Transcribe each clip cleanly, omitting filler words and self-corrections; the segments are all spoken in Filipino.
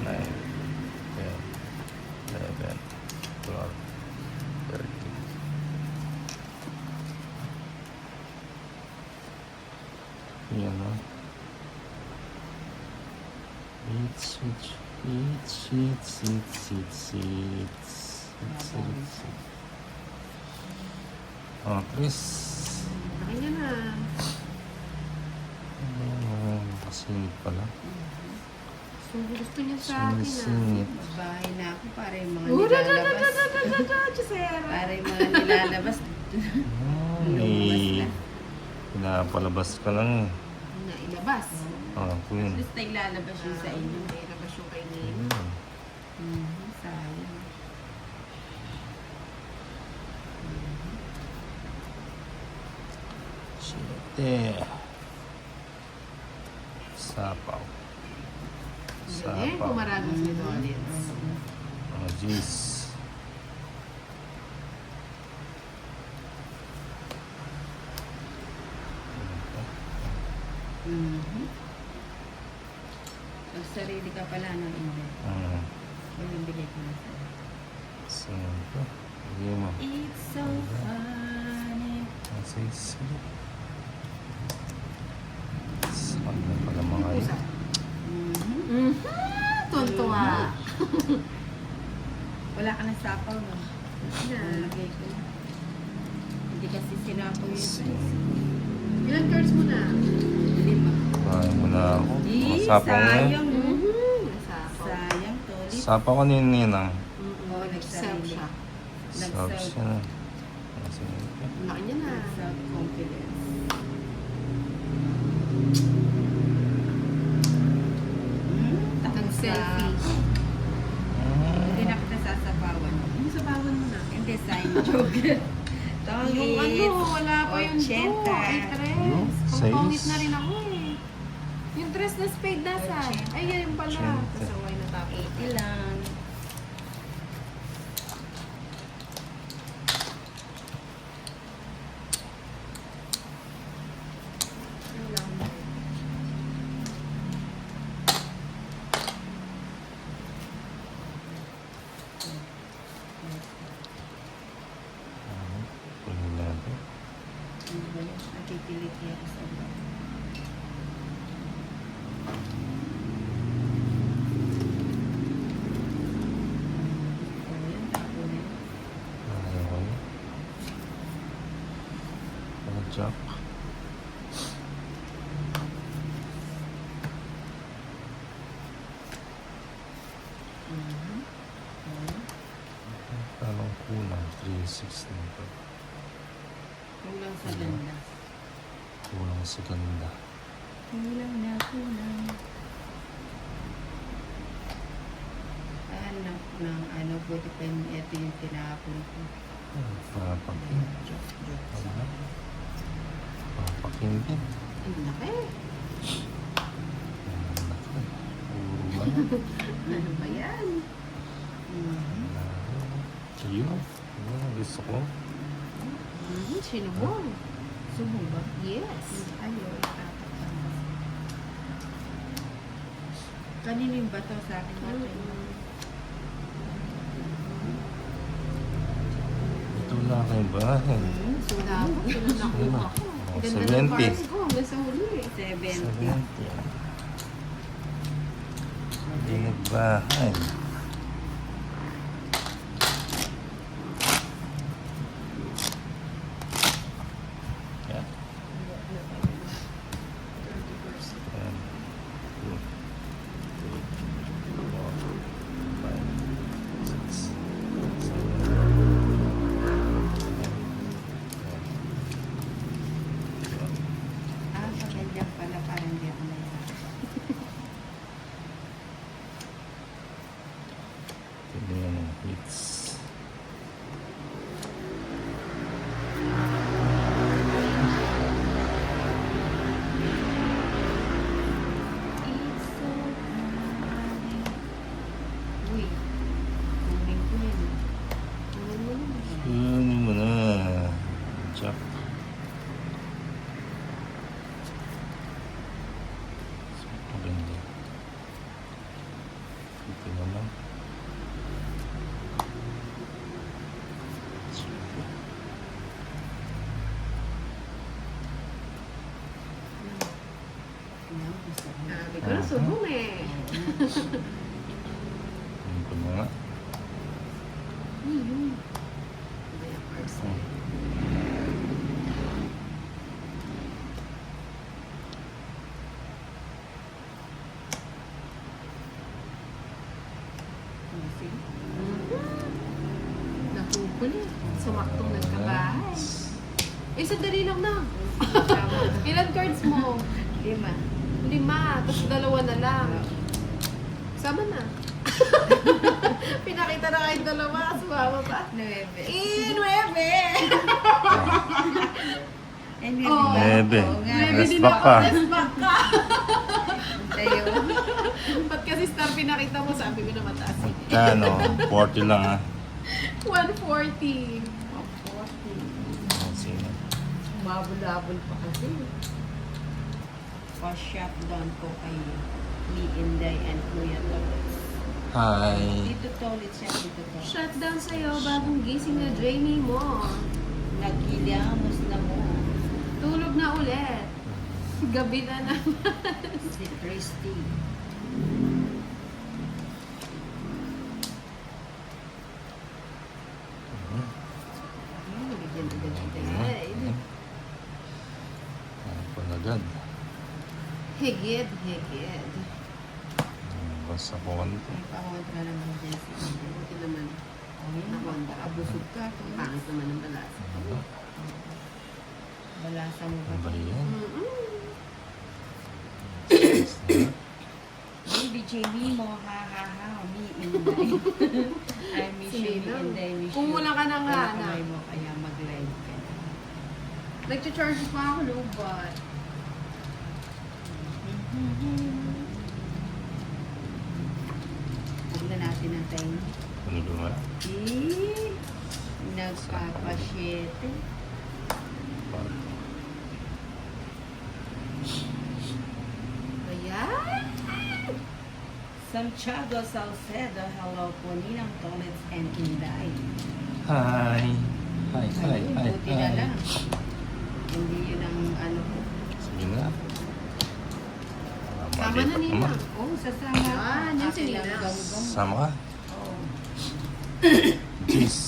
9, 10, 11, 12, 13. Yan o. Eats. Oh, Chris. Laki niya na. Kasingit pala. So, gusto niya sa akin Sinisingit. Bahay na ako para yung mga Oh, nilalabas. Chisera. Para yung mga nilalabas. May pinapalabas ka lang eh. Na ilabas. Oh, Queen. Tapos na ilalabas yun sa inyo. May ilabas yung kay Nino. Sayang. Siyete. Sapaw. Galing, pumaragos ni Dolitz. Oh, jeez. Magsarili ka pala ng hindi. Yung bigay ko na sa'yo. Cinco. Lima. It's so funny. Seis. Saan na pala mga Pusa. yun? Tuntua. Wala ka ng sapaw, no? Yan. Lagay ko na. Hindi kasi sinapaw yun. Ilan cards mo na? 5. Kain mo na ako. Mga Eh, sapaw na yun. sayang, no? Nasapaw. Sayang, Toli. Sapaw ko ninang. Oo, Nag-self siya. Sarap siya na. Cinco. Laki niya na. Self-confidence. Nag-selfie. Hindi na kita sasapawan. Ano sa bawan mo na? Hindi, sign joke. Tongits. Yung ano, wala pa yung 80. do. Ay, tres. Yung Pangpangit seis. na rin ako eh. Yung dress na spade nasa? Ay, yan pala. Siyempre. Kasaway na tapos. 80 lang. Yun lang. Kunin natin. Ano ba yun? Nakikilit yan sa Ayan, tapo na yun. Okay. Jack. Mhm. Ayan. Anong kulang? 3.6 na ito. Kulang sa ganda. Kulang sa ganda. Kulang na kulang. Ano, buti pa yung ito yung tinapon ko. Papakin. Ano? Papakin din. Ang laki. Puro lang. Ano ba yan? Mhm. Ayun. Ayun, gusto ko. Sinubong. Subong ba? Yes. Ayun, tatakpan. Kanino yung bato sa akin natin? Ito lang kayo bahay. Wala ako. Sino nakuha ko? Oh, Ganda ng 70. cards ko. Hanggang sa huli. 70. 70. Hindi nagbahay. Yan. Yan. 2, 3, 4, 5, 6, 7. Ah, sa ganyan pala, parang di ako naiyak. Ito yan ang hits. It's so funny. Uy, kunin ko yun. Kunin mo na. Jack. Maganda. Ito na lang. Yan, gusto ko. Sabi ko na subong eh. Kunin ko na nga. Ayun. Iba yung cards na yun. Sige. Nakukulit. Sumaktong nagkabahay. Nice. Eh, sandali lang na. Tama. Ilan cards mo? 5. 5. Tapos 2 na lang. Sama na. Pinakita na kayo 2. Sumama pa. 9. Eh, 9! Hindi Oh. ba? Nebe. Oo nga. Nuebe Rest din back ako. ka. Rest back ka. Tayo. Ba't kasi star pinakita mo? Sabi ko na mataas. Magkano? 40 lang ah. 140. 40. Sino? Mabulabol pa kasi. Pa-shot down ko kay ni Inday and Kuya Tolit. Hi. Dito Tolit siya, dito Tolit. Shutdown sa'yo, bagong gising na Jamie mo. Nagkiliamos na mo. Tulog na ulit. Gabi na naman. Si Christy. Bigyan agad-agad. Ano agad? Higid, higid. Basta po konti. May pakontra lang mo dyan si Inday. Buti naman. Ayun, Nakontra. abusog ka. Pangit naman ng balas. Ano? Balasa mo ba? Ano ba yan? Baby Jamie mo, ha ha ha, mi Inday. I miss you, mi Sino? Inday, miss you. Kung wala ka nang Wala hanap. kamay mo, kaya mag-live ka na. Nag-charge pa ako, lubat. Mhm. Huwag na natin ang tayo. Ano ba nga? Nagpapasyete. Ayan. Santiago Salcedo, hello po, Ninang Tolets and Inday. Hi. Hi, hi, Ayun, hi, buti na hi. lang. Hindi yun ang ano ko. Sige na. Sama na nila. Oh, sasama. Yan, yan si Akin lang Nina. gam-gam. Sama ka? Oo. Jeez.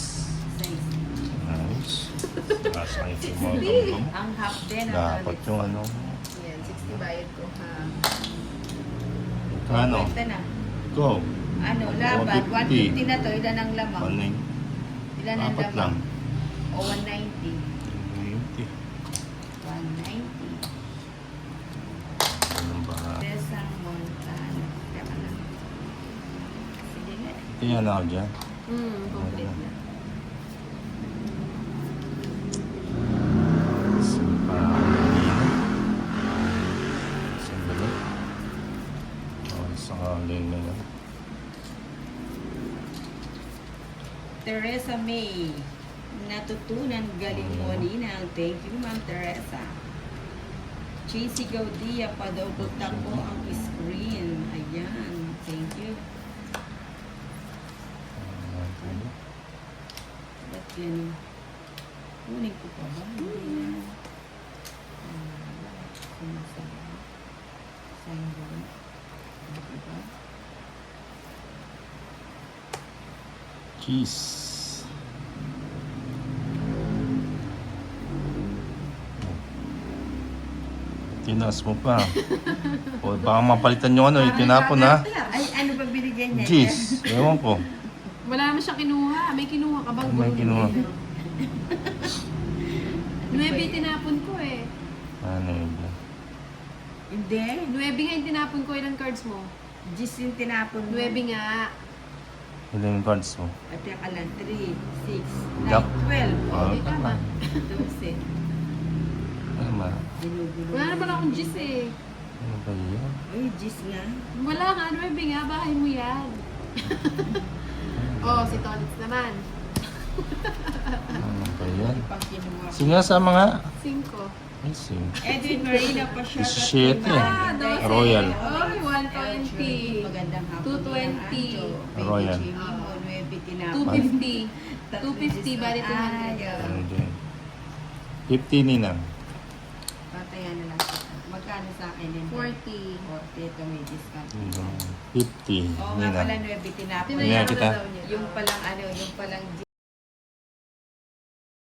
Thanks. Nice. Nasa kayo yung mga gam-gam. Ang half din ang Dapat yung ano. Yan, 60 bayad ko ha. Ano? Kwenta na. Go. Ano, laban. 150. 150 na to. Ilan ang lamang? Ano yung Ilan ang apat lang. lamang? O 190. 20. 190. Ano ba? Desang Montana. Teka lang. Sige nga. Tingnan ako dyan. Complete na. Simpa. Kanina. Sandali. Sa kalin na yan. Teresa May. Natutunan galing mo, Ninang. Thank you, Ma'am Teresa. JC Gaudia, pa-double tap po ang screen. Ayan. Thank you. Ba't yan? Kunin ko pa ba? Hindi na. Sinasabi. Sayang ba? Diba? Cheese. Tinas mo pa. O baka mapalitan yung ano, yung tinapon ha. Ay, ano ba binigyan niya? Cheese. Ewan ko. Wala naman siya kinuha. May kinuha ka bang May kinuha. 9 tinapon ko eh. Ano yun? Hindi. 9 nga yung tinapon ko. Ilang cards mo? Gis yung tinapon mo. 9 nga. Ilan yung cards mo? At teka lang, 3, 6, 9, Yup. 12. Ah, Okay, tama. 12. Tama. Ginugulo. Wala naman akong gis eh. Ano ba yun? Uy, gis nga. Wala nga. 9 nga. Bahay mo yan. Oh, si Tolitz naman. Ano ba yan? Pag kinuha. Sige nga, sama nga. 5. Ay, sige. Edwin Marina pa siya. 17. Royal. Oy, 120. Magandang hapon. 220. Royal. 250. 250, bali 200. Ano din? 50 ninang. Patayan na lang. Magkano sa akin yun? 40. 40. Ito may discount. 50 Oo nga pala, ninang. 9 tinapon. Tingnan Tinayan ko kita. na daw niya. Yung palang ano, yung palang